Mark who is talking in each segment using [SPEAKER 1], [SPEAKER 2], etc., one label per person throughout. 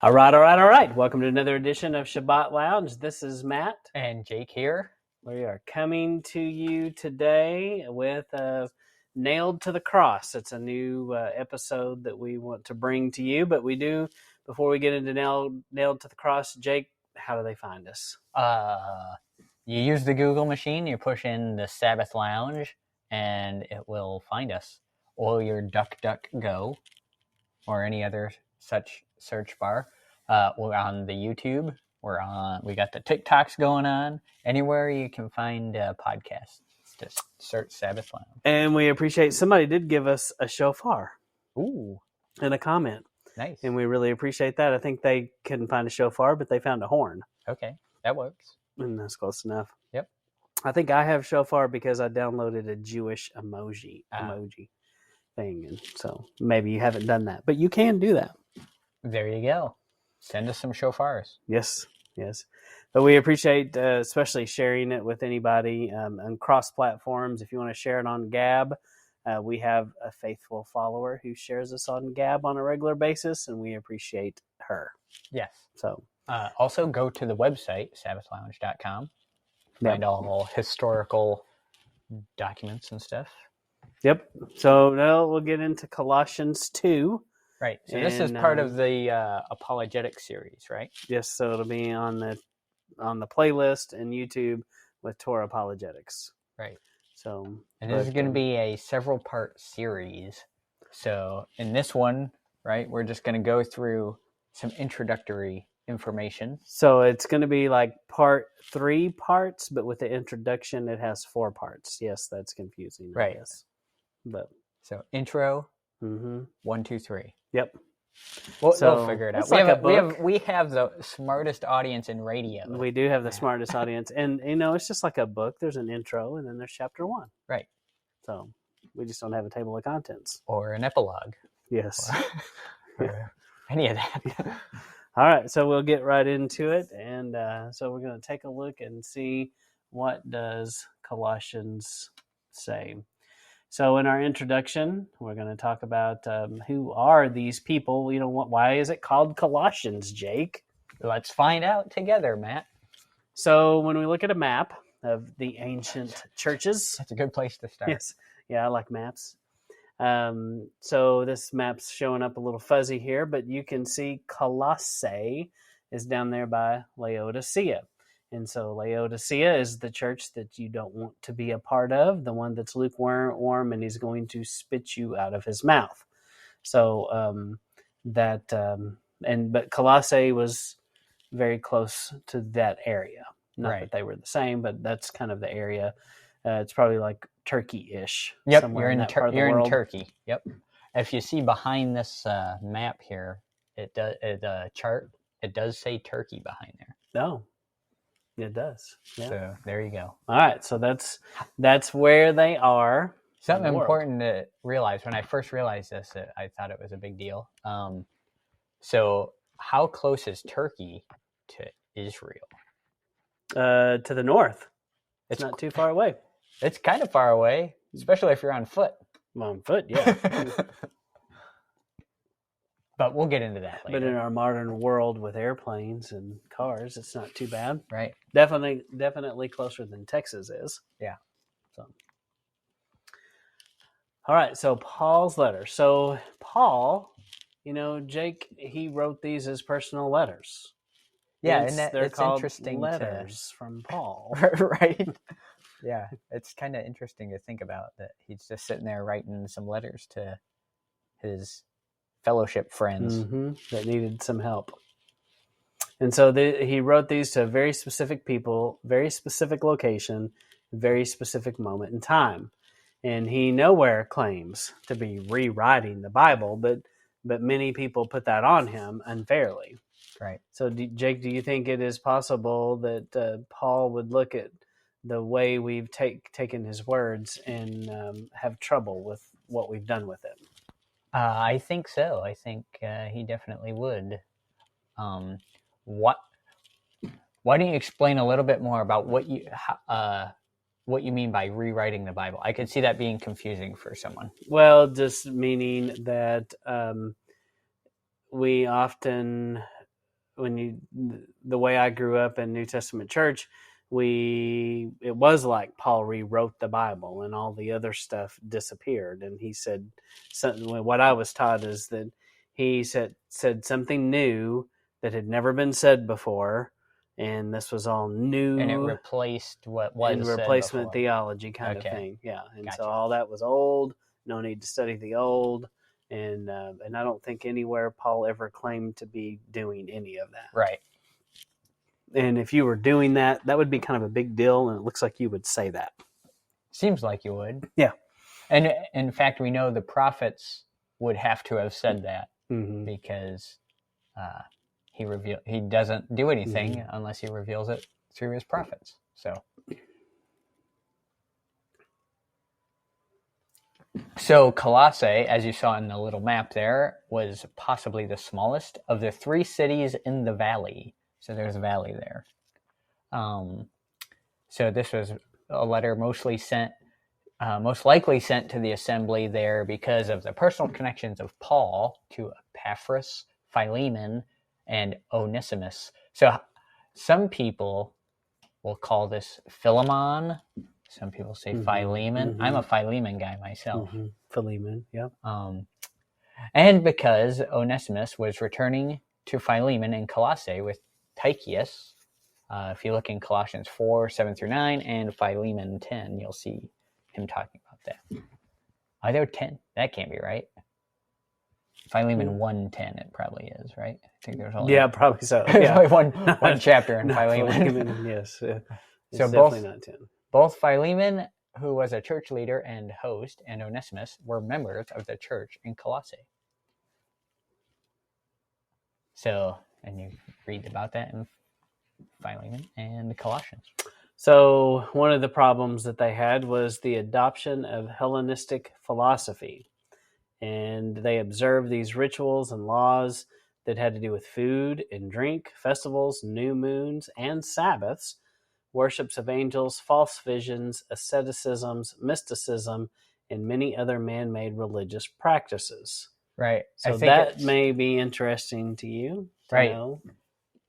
[SPEAKER 1] All right. Welcome to another edition of Sabbath Lounge. This is Matt.
[SPEAKER 2] And Jake here.
[SPEAKER 1] We are coming to you today with Nailed to the Cross. It's a new episode that we want to bring to you, but we do, before we get into Nailed to the Cross, Jake, how do they find us?
[SPEAKER 2] You use the Google machine, you push in the Sabbath Lounge, and it will find us. Or your DuckDuckGo, or any other such search bar. We're on the YouTube. We got the TikToks going on. Anywhere you can find podcasts, just search Sabbath Lounge.
[SPEAKER 1] And we appreciate somebody did give us a shofar.
[SPEAKER 2] Ooh,
[SPEAKER 1] in a comment.
[SPEAKER 2] Nice.
[SPEAKER 1] And we really appreciate that. I think they couldn't find a shofar, but they found a horn.
[SPEAKER 2] Okay, that works.
[SPEAKER 1] And that's close enough.
[SPEAKER 2] Yep.
[SPEAKER 1] I think I have shofar because I downloaded a Jewish emoji thing. And so maybe you haven't done that, but you can do that.
[SPEAKER 2] There you go. Send us some shofars.
[SPEAKER 1] Yes. But we appreciate especially sharing it with anybody on cross platforms. If you want to share it on Gab, we have a faithful follower who shares us on Gab on a regular basis, and we appreciate her.
[SPEAKER 2] Yes.
[SPEAKER 1] So
[SPEAKER 2] also go to the website, sabbathlounge.com. Find all historical documents and stuff.
[SPEAKER 1] Yep. So now we'll get into Colossians 2.
[SPEAKER 2] Right. So this is part of the apologetics series, right?
[SPEAKER 1] Yes. So it'll be on the playlist and YouTube with Torah apologetics.
[SPEAKER 2] Right.
[SPEAKER 1] So
[SPEAKER 2] and this is going to be a several part series. So in this one, right, we're just going to go through some introductory information.
[SPEAKER 1] So it's going to be like part 3 parts, but with the introduction, it has 4 parts. Yes, that's confusing.
[SPEAKER 2] Right.
[SPEAKER 1] Yes. But
[SPEAKER 2] so intro,
[SPEAKER 1] 1,
[SPEAKER 2] 2, 3.
[SPEAKER 1] Yep.
[SPEAKER 2] We'll figure it out. We have the smartest audience in radio.
[SPEAKER 1] We do have the smartest audience. And, it's just like a book. There's an intro, and then there's chapter 1.
[SPEAKER 2] Right.
[SPEAKER 1] So we just don't have a table of contents.
[SPEAKER 2] Or an epilogue.
[SPEAKER 1] Yes.
[SPEAKER 2] Or any of that.
[SPEAKER 1] All right. So we'll get right into it. And so we're going to take a look and see what does Colossians say. So in our introduction, we're going to talk about who are these people. Why is it called Colossians, Jake?
[SPEAKER 2] Let's find out together, Matt.
[SPEAKER 1] So when we look at a map of the ancient churches.
[SPEAKER 2] That's a good place to start.
[SPEAKER 1] Yes. Yeah, I like maps. So this map's showing up a little fuzzy here, but you can see Colossae is down there by Laodicea. And so Laodicea is the church that you don't want to be a part of, the one that's lukewarm, and he's going to spit you out of his mouth. So but Colossae was very close to that area. Not that they were the same, but that's kind of the area. It's probably like Turkey-ish.
[SPEAKER 2] Yep, you're in Turkey. Yep. If you see behind this map here, it does say Turkey behind there.
[SPEAKER 1] Oh. It does. Yeah.
[SPEAKER 2] So there you go.
[SPEAKER 1] All right. So that's where they are.
[SPEAKER 2] Something important to realize. When I first realized this, I thought it was a big deal. So how close is Turkey to Israel?
[SPEAKER 1] To the north. It's not too far away.
[SPEAKER 2] It's kind of far away, especially if you're on foot.
[SPEAKER 1] Well, on foot, yeah.
[SPEAKER 2] But we'll get into that later.
[SPEAKER 1] But in our modern world with airplanes and cars, it's not too bad.
[SPEAKER 2] Right.
[SPEAKER 1] Definitely closer than Texas is.
[SPEAKER 2] Yeah.
[SPEAKER 1] So. All right. So Paul's letter. So Paul, Jake, he wrote these as personal letters.
[SPEAKER 2] Yeah, and
[SPEAKER 1] they're called
[SPEAKER 2] interesting
[SPEAKER 1] letters from Paul.
[SPEAKER 2] Right. Yeah. It's kind of interesting to think about that he's just sitting there writing some letters to his fellowship friends
[SPEAKER 1] that needed some help. And so he wrote these to very specific people, very specific location, very specific moment in time. And he nowhere claims to be rewriting the Bible, but many people put that on him unfairly.
[SPEAKER 2] Right.
[SPEAKER 1] So, Jake, do you think it is possible that Paul would look at the way we've taken his words and have trouble with what we've done with it?
[SPEAKER 2] I think so. I think he definitely would. Why don't you explain a little bit more about what you mean by rewriting the Bible? I could see that being confusing for someone.
[SPEAKER 1] Well, just meaning that we often the way I grew up in New Testament church, it was like Paul rewrote the Bible and all the other stuff disappeared. And he said what I was taught is that he said something new that had never been said before, and this was all new,
[SPEAKER 2] and it replaced what was
[SPEAKER 1] in
[SPEAKER 2] said
[SPEAKER 1] replacement
[SPEAKER 2] before.
[SPEAKER 1] theology kind of thing. Yeah, and so all that was old. No need to study the old. And I don't think anywhere Paul ever claimed to be doing any of that.
[SPEAKER 2] Right.
[SPEAKER 1] And if you were doing that, that would be kind of a big deal, and it looks like you would say that.
[SPEAKER 2] Seems like you would.
[SPEAKER 1] Yeah.
[SPEAKER 2] And in fact, we know the prophets would have to have said that because he doesn't do anything unless he reveals it through his prophets. So Colossae, as you saw in the little map there, was possibly the smallest of the 3 cities in the valley. So there's a valley there. So this was a letter most likely sent to the assembly there because of the personal connections of Paul to Epaphras, Philemon, and Onesimus. So some people will call this Philemon. Some people say Philemon. I'm a Philemon guy myself.
[SPEAKER 1] Philemon, yeah.
[SPEAKER 2] And because Onesimus was returning to Philemon in Colossae with Tychicus, if you look in Colossians 4, 7 through 9, and Philemon 10, you'll see him talking about that. Are there 10? That can't be right. Philemon 1:10, it probably is, right? I think there's only
[SPEAKER 1] probably so.
[SPEAKER 2] There's
[SPEAKER 1] Yeah.
[SPEAKER 2] only one chapter in Philemon.
[SPEAKER 1] Yes. It's
[SPEAKER 2] So
[SPEAKER 1] definitely not 10.
[SPEAKER 2] Both Philemon, who was a church leader and host, and Onesimus were members of the church in Colossae. So, and you read about that in Philemon and Colossians.
[SPEAKER 1] So one of the problems that they had was the adoption of Hellenistic philosophy. And they observed these rituals and laws that had to do with food and drink, festivals, new moons, and Sabbaths, worships of angels, false visions, asceticisms, mysticism, and many other man-made religious practices.
[SPEAKER 2] Right.
[SPEAKER 1] So that may be interesting to you to know.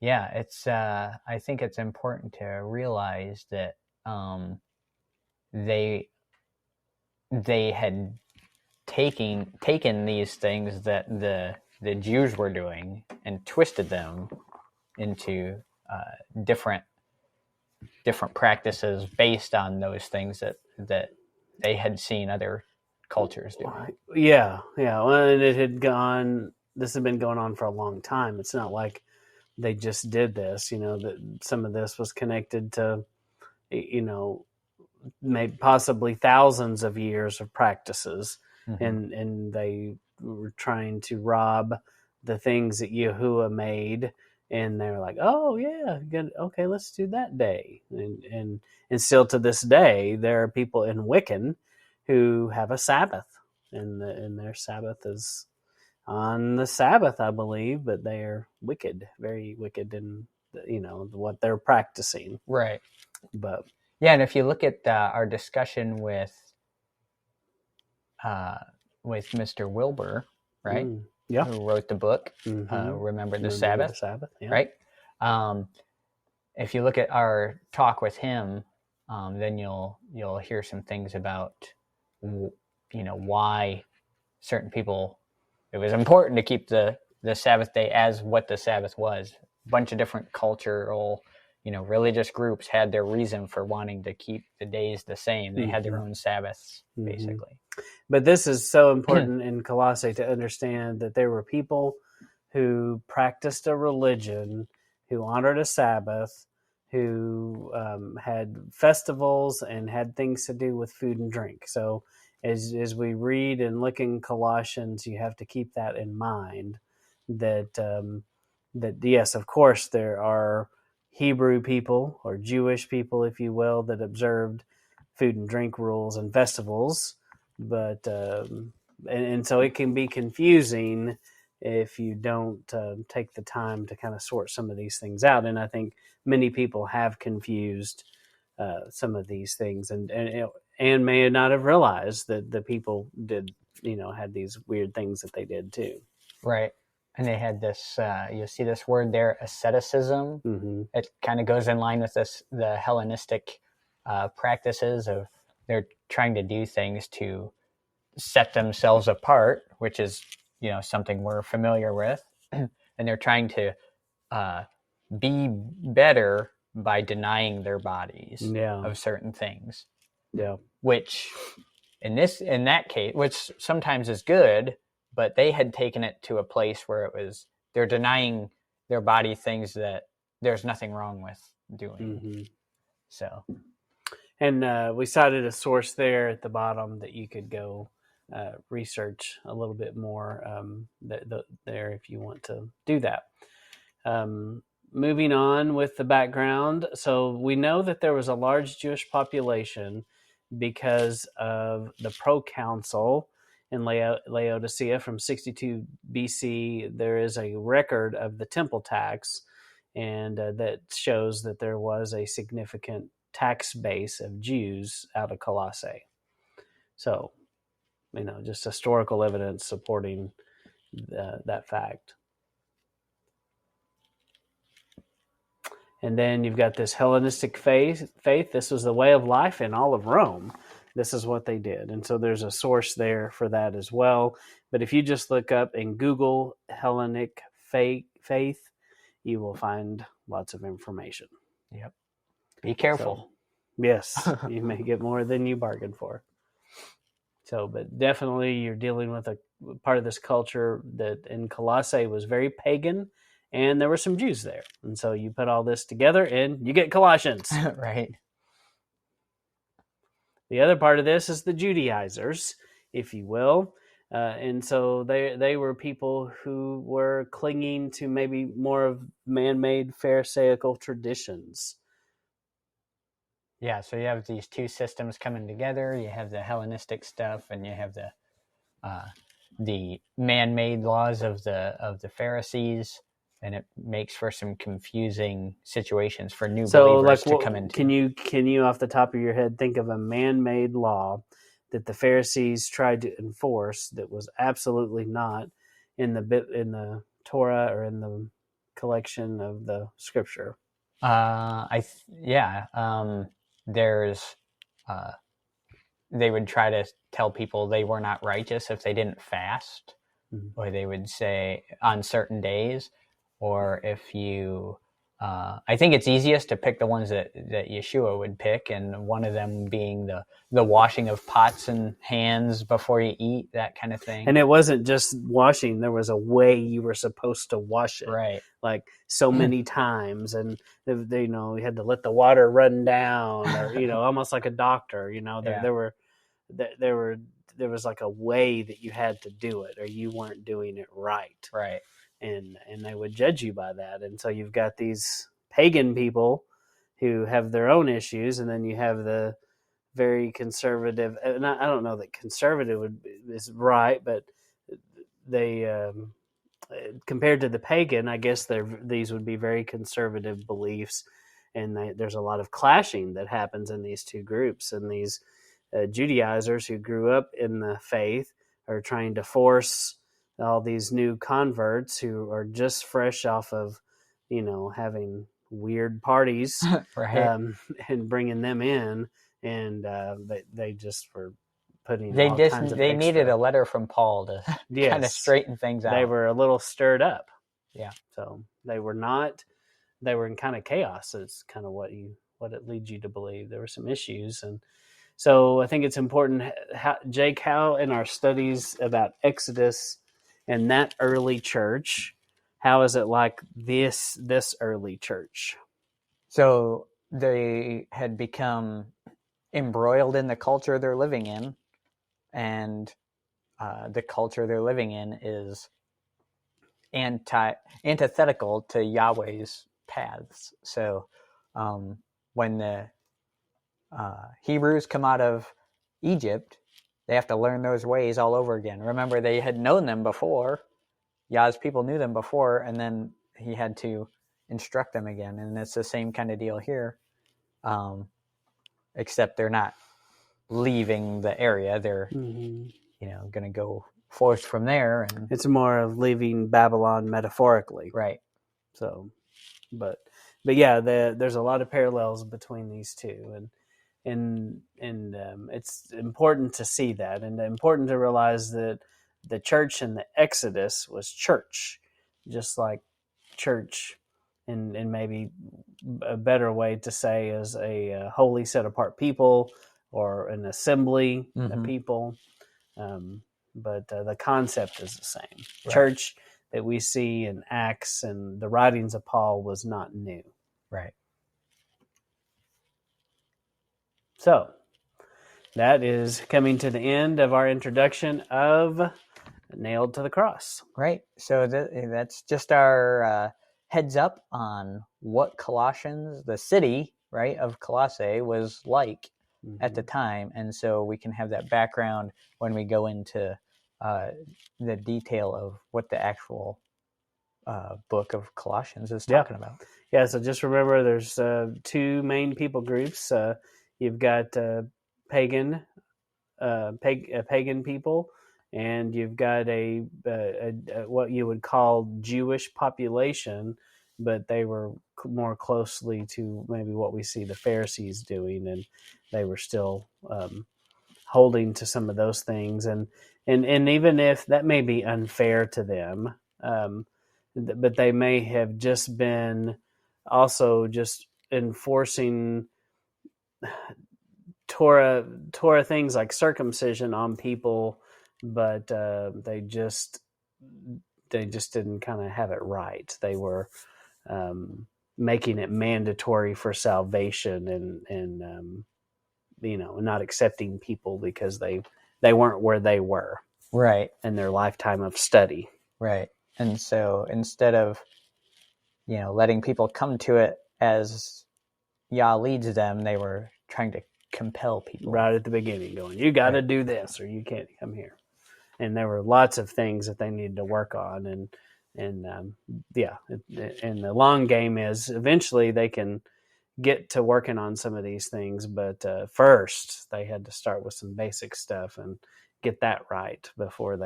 [SPEAKER 2] Yeah, it's. I think it's important to realize that they had taken these things that the Jews were doing and twisted them into different practices based on those things that they had seen other cultures do.
[SPEAKER 1] Yeah. Well, and this had been going on for a long time. It's not like they just did this, that some of this was connected to, maybe possibly thousands of years of practices. And they were trying to rob the things that Yahuwah made. And they're like, oh, yeah, good. Okay, let's do that day. And still to this day, there are people in Wiccan who have a Sabbath. And their Sabbath is on the Sabbath, I believe, but they are wicked, very wicked in, what they're practicing.
[SPEAKER 2] Right.
[SPEAKER 1] But
[SPEAKER 2] yeah, and if you look at our discussion with Mr. Wilbur, right?
[SPEAKER 1] Yeah.
[SPEAKER 2] Who wrote the book, Remember the Sabbath,
[SPEAKER 1] yeah.
[SPEAKER 2] right? If you look at our talk with him, then you'll hear some things about, why certain people, it was important to keep the Sabbath day as what the Sabbath was. A bunch of different cultural, religious groups had their reason for wanting to keep the days the same. They had their own Sabbaths, basically.
[SPEAKER 1] But this is so important in Colossae to understand that there were people who practiced a religion, who honored a Sabbath, who had festivals and had things to do with food and drink. So as we read and look in Colossians, you have to keep that in mind, that yes, of course, there are Hebrew people or Jewish people, if you will, that observed food and drink rules and festivals. But and so it can be confusing if you don't take the time to kind of sort some of these things out. And I think many people have confused some of these things, and may not have realized that the people did, had these weird things that they did too.
[SPEAKER 2] Right. And they had this, you'll see this word there, asceticism.
[SPEAKER 1] Mm-hmm.
[SPEAKER 2] It kind of goes in line with the Hellenistic practices of they're trying to do things to set themselves apart, which is, something we're familiar with. And they're trying to be better by denying their bodies of certain things.
[SPEAKER 1] Yeah.
[SPEAKER 2] Which in that case, which sometimes is good, but they had taken it to a place where they're denying their body things that there's nothing wrong with doing.
[SPEAKER 1] Mm-hmm.
[SPEAKER 2] So,
[SPEAKER 1] and we cited a source there at the bottom that you could go research a little bit more there if you want to do that. Moving on with the background. So we know that there was a large Jewish population because of the proconsul in Laodicea from 62 BC. There is a record of the temple tax, and that shows that there was a significant tax base of Jews out of Colossae. So, just historical evidence supporting that fact. And then you've got this Hellenistic faith. This was the way of life in all of Rome. This is what they did. And so there's a source there for that as well. But if you just look up and Google Hellenic faith, you will find lots of information.
[SPEAKER 2] Yep. Be careful.
[SPEAKER 1] So, yes, you may get more than you bargained for. So, but definitely you're dealing with a part of this culture that in Colossae was very pagan, and there were some Jews there. And so you put all this together and you get Colossians.
[SPEAKER 2] Right.
[SPEAKER 1] The other part of this is the Judaizers, if you will. And so they were people who were clinging to maybe more of man-made Pharisaical traditions.
[SPEAKER 2] Yeah, so you have these two systems coming together. You have the Hellenistic stuff, and you have the man-made laws of the Pharisees, and it makes for some confusing situations for new believers to come into.
[SPEAKER 1] Can you off the top of your head think of a man-made law that the Pharisees tried to enforce that was absolutely not in the Torah or in the collection of the Scripture?
[SPEAKER 2] There's they would try to tell people they were not righteous if they didn't fast, or they would say on certain days, or if you I think it's easiest to pick the ones that Yeshua would pick, and one of them being the washing of pots and hands before you eat, that kind of thing.
[SPEAKER 1] And it wasn't just washing. There was a way you were supposed to wash it.
[SPEAKER 2] Right.
[SPEAKER 1] Like so many times. And, you had to let the water run down, or, almost like a doctor, there was like a way that you had to do it, or you weren't doing it right.
[SPEAKER 2] Right.
[SPEAKER 1] And they would judge you by that. And so you've got these pagan people who have their own issues, and then you have the very conservative. And I don't know that conservative is right, but they compared to the pagan, I guess these would be very conservative beliefs, and there's a lot of clashing that happens in these two groups. And these Judaizers who grew up in the faith are trying to force all these new converts who are just fresh off of, having weird parties,
[SPEAKER 2] right.
[SPEAKER 1] And bringing them in, and they just were putting
[SPEAKER 2] they
[SPEAKER 1] all kinds of
[SPEAKER 2] they
[SPEAKER 1] extra.
[SPEAKER 2] Needed a letter from Paul to kind of straighten things out.
[SPEAKER 1] They were a little stirred up.
[SPEAKER 2] Yeah.
[SPEAKER 1] So they were in kind of chaos. Is kind of what it leads you to believe. There were some issues, and so I think it's important, Jake, how in our studies about Exodus and that early church, how is it like this early church?
[SPEAKER 2] So they had become embroiled in the culture they're living in, and the culture they're living in is antithetical to Yahweh's paths. So when the Hebrews come out of Egypt, they have to learn those ways all over again. Remember, they had known them before. Yah's people knew them before, and then he had to instruct them again. And it's the same kind of deal here, except they're not leaving the area. They're, going to go forced from there. And
[SPEAKER 1] it's more of leaving Babylon metaphorically.
[SPEAKER 2] right.
[SPEAKER 1] So, but yeah, there's a lot of parallels between these two, and it's important to see that, and important to realize that the church in the Exodus was church, just like church, and maybe a better way to say is a holy set apart people or an assembly of people. But the concept is the same.
[SPEAKER 2] Right.
[SPEAKER 1] Church that we see in Acts and the writings of Paul was not new.
[SPEAKER 2] Right.
[SPEAKER 1] So that is coming to the end of our introduction of Nailed to the Cross.
[SPEAKER 2] Right. So that's just our heads up on what Colossians, the city, right, of Colossae was like at the time. And so we can have that background when we go into the detail of what the actual book of Colossians is talking about.
[SPEAKER 1] Yeah, so just remember there's two main people groups. You've got pagan people, and you've got a what you would call Jewish population, but they were more closely to maybe what we see the Pharisees doing, and they were still holding to some of those things, and even if that may be unfair to them, but they may have just been also just enforcing Torah things like circumcision on people, but they just didn't kind of have it right. They were making it mandatory for salvation, and not accepting people because they weren't where they were,
[SPEAKER 2] right,
[SPEAKER 1] in their lifetime of study.
[SPEAKER 2] Right. And so instead of letting people come to it as Yah leads them, they were trying to compel people
[SPEAKER 1] right at the beginning, going, you got to do this or you can't come here. And there were lots of things that they needed to work on, and the long game is eventually they can get to working on some of these things, but first they had to start with some basic stuff and get that right before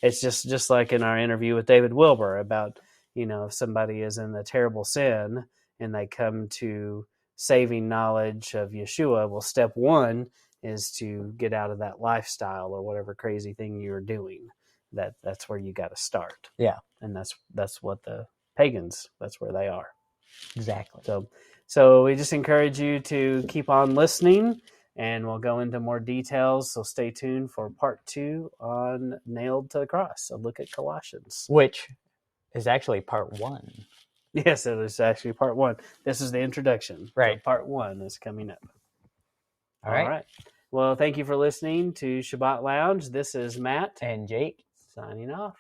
[SPEAKER 1] it's just like in our interview with David Wilbur about if somebody is in the terrible sin and they come to saving knowledge of Yeshua, well, step one is to get out of that lifestyle or whatever crazy thing you're doing. That's where you got to start.
[SPEAKER 2] Yeah.
[SPEAKER 1] And that's what the pagans, that's where they are.
[SPEAKER 2] Exactly.
[SPEAKER 1] So we just encourage you to keep on listening, and we'll go into more details. So stay tuned for part 2 on Nailed to the Cross, a look at Colossians.
[SPEAKER 2] Which is actually part 1.
[SPEAKER 1] Yes, it is actually part 1. This is the introduction.
[SPEAKER 2] Right.
[SPEAKER 1] So part 1 is coming up.
[SPEAKER 2] All right.
[SPEAKER 1] Well, thank you for listening to Sabbath Lounge. This is Matt.
[SPEAKER 2] And Jake.
[SPEAKER 1] Signing off.